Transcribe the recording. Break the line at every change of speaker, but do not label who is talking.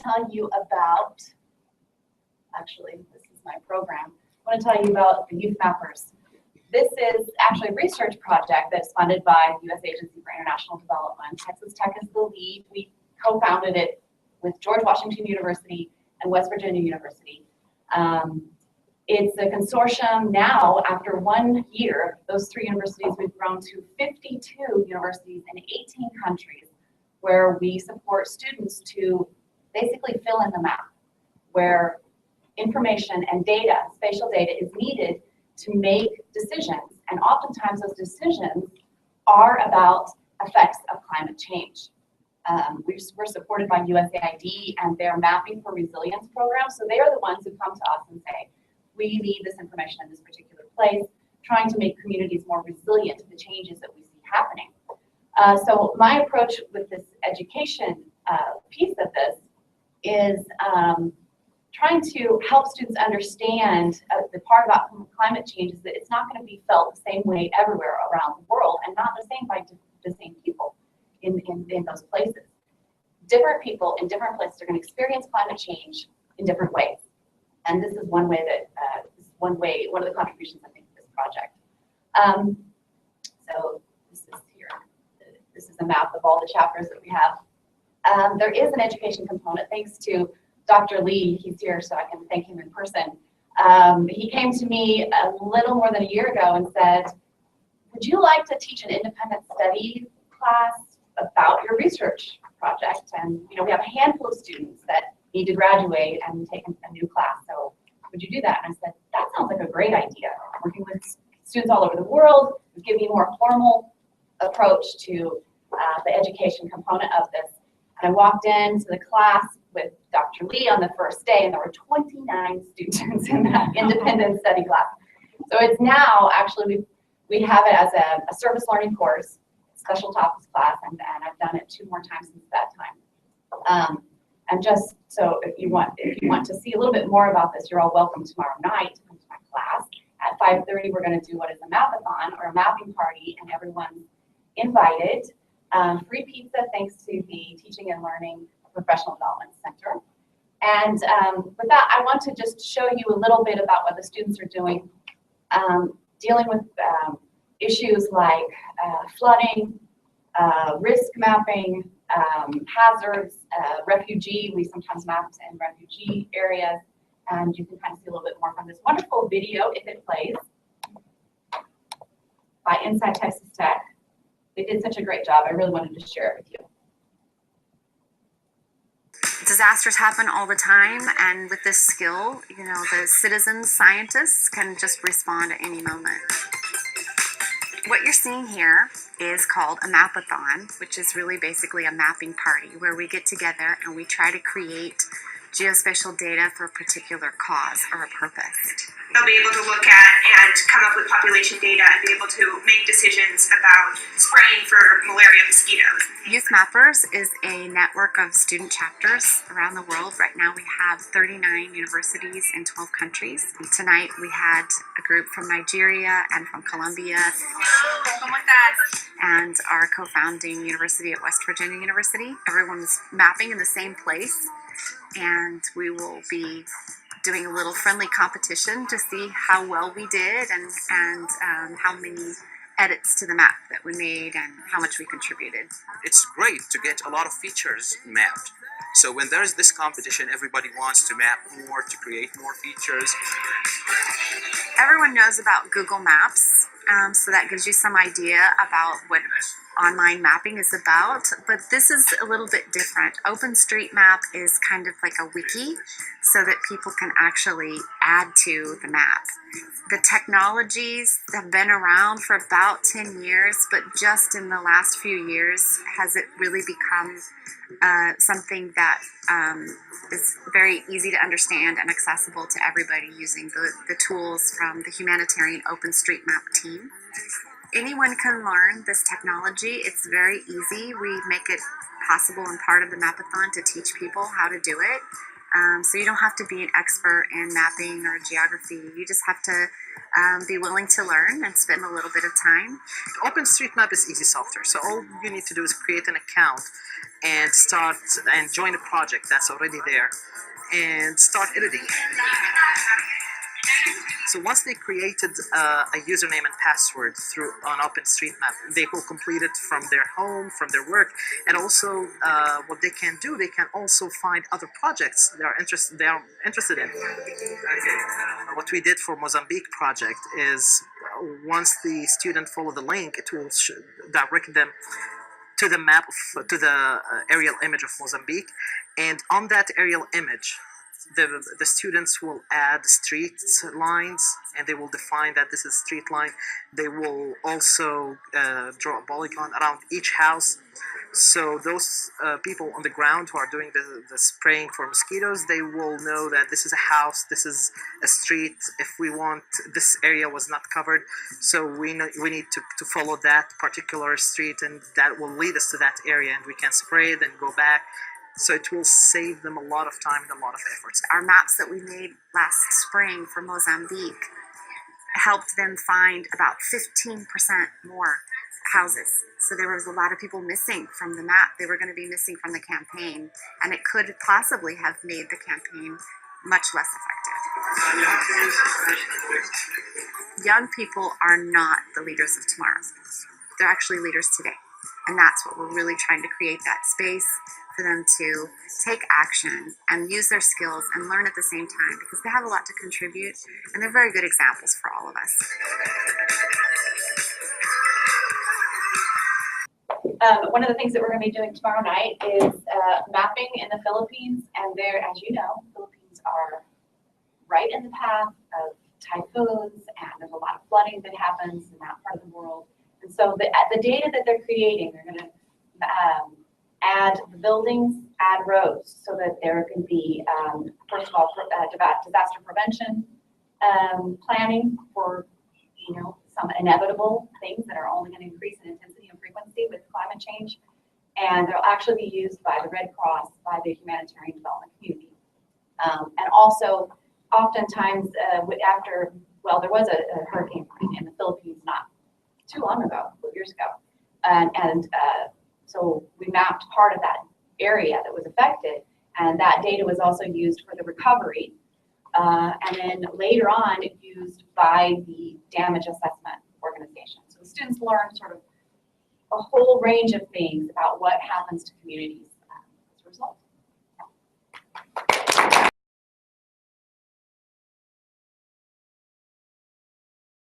tell you about, actually, this is my program. I want to tell you about the Youth Mappers. This is actually a research project that's funded by the U.S. Agency for International Development. Texas Tech is the lead. We co-founded it with George Washington University and West Virginia University. It's a consortium now. After 1 year, those 3 universities, we've grown to 52 universities in 18 countries, where we support students to basically fill in the map, where information and data, spatial data, is needed to make decisions. And oftentimes those decisions are about effects of climate change. We're supported by USAID and their Mapping for Resilience program. So they are the ones who come to us and say, we need this information in this particular place, trying to make communities more resilient to the changes that we see happening. So my approach with this education piece of this is trying to help students understand the part about climate change is that it's not going to be felt the same way everywhere around the world, and not the same by the same people in those places. Different people in different places are going to experience climate change in different ways. And this is one way that, one of the contributions, I think, of this project. So this is here. This is a map of all the chapters that we have. There is an education component, thanks to Dr. Lee. He's here, so I can thank him in person. He came to me a little more than a year ago and said, would you like to teach an independent study class about your research project? And we have a handful of students that need to graduate and take a new class. So would you do that? And I said, that sounds like a great idea. I'm working with students all over the world, give you a more formal approach to the education component of this. And I walked into the class with Dr. Lee on the first day, and there were 29 students in that independent study class. So it's now, actually, we have it as a service learning course, special topics class, and I've done it 2 more times since that time. And just so if you want to see a little bit more about this, you're all welcome tomorrow night to come to my class. At 5:30, we're going to do what is a mapathon, or a mapping party, and everyone's invited. Free pizza, thanks to the Teaching and Learning Professional Development Center. And with that, I want to just show you a little bit about what the students are doing, dealing with issues like flooding, risk mapping, hazards, refugee. We sometimes map in refugee areas, and you can kind of see a little bit more from this wonderful video, if it plays, by Inside Texas Tech. They did such a great job. I really wanted to share it with you.
Disasters happen all the time, and with this skill, the citizen scientists can just respond at any moment. What you're seeing here is called a mapathon, which is really basically a mapping party where we get together and we try to create geospatial data for a particular cause or a purpose.
They'll be able to look at and come up with population data and be able to make decisions about spraying for malaria mosquitoes.
Youth Mappers is a network of student chapters around the world. Right now we have 39 universities in 12 countries. Tonight we had a group from Nigeria and from Colombia, and our co-founding university at West Virginia University. Everyone's mapping in the same place, and we will be doing a little friendly competition to see how well we did and how many edits to the map that we made and how much we contributed.
It's great to get a lot of features mapped. So when there's this competition, everybody wants to map more, to create more features.
Everyone knows about Google Maps, so that gives you some idea about what online mapping is about, but this is a little bit different. OpenStreetMap is kind of like a wiki so that people can actually add to the map. The technologies have been around for about 10 years, but just in the last few years has it really become something that is very easy to understand and accessible to everybody using the tools from the humanitarian OpenStreetMap team. Anyone can learn this technology. It's very easy. We make it possible and part of the Mapathon to teach people how to do it. So you don't have to be an expert in mapping or geography. You just have to be willing to learn and spend a little bit of time.
OpenStreetMap is easy software, so all you need to do is create an account and start and join a project that's already there and start editing. So once they created a username and password through on OpenStreetMap, they will complete it from their home, from their work, and also what they can do, they can also find other projects they are interested in. What we did for Mozambique project is once the student follow the link, it will direct them to the map to the aerial image of Mozambique, and on that aerial image, the students will add street lines, and they will define that this is street line. They will also draw a polygon around each house. So those people on the ground who are doing the spraying for mosquitoes, they will know that this is a house, this is a street. If we want, this area was not covered, so we need to follow that particular street, and that will lead us to that area, and we can spray it and go back. So it will save them a lot of time and a lot of efforts.
Our maps that we made last spring for Mozambique helped them find about 15% more houses. So there was a lot of people missing from the map. They were going to be missing from the campaign, and it could possibly have made the campaign much less effective. Young people are not the leaders of tomorrow. They're actually leaders today. And that's what we're really trying to create, that space for them to take action and use their skills and learn at the same time, because they have a lot to contribute, and they're very good examples for all of us.
One of the things that we're going to be doing tomorrow night is mapping in the Philippines, and there, as you know, Philippines are right in the path of typhoons, and there's a lot of flooding that happens in that part of the world. And so the data that they're creating, they're going to add the buildings, add roads, so that there can be, first of all, disaster prevention planning for, some inevitable things that are only going to increase in intensity and frequency with climate change. And they'll actually be used by the Red Cross, by the humanitarian development community. And also, oftentimes, there was a hurricane in the Philippines not too long ago, 4 years ago. So we mapped part of that area that was affected, and that data was also used for the recovery. And then later on, used by the damage assessment organization. So the students learn sort of a whole range of things about what happens to communities as a result.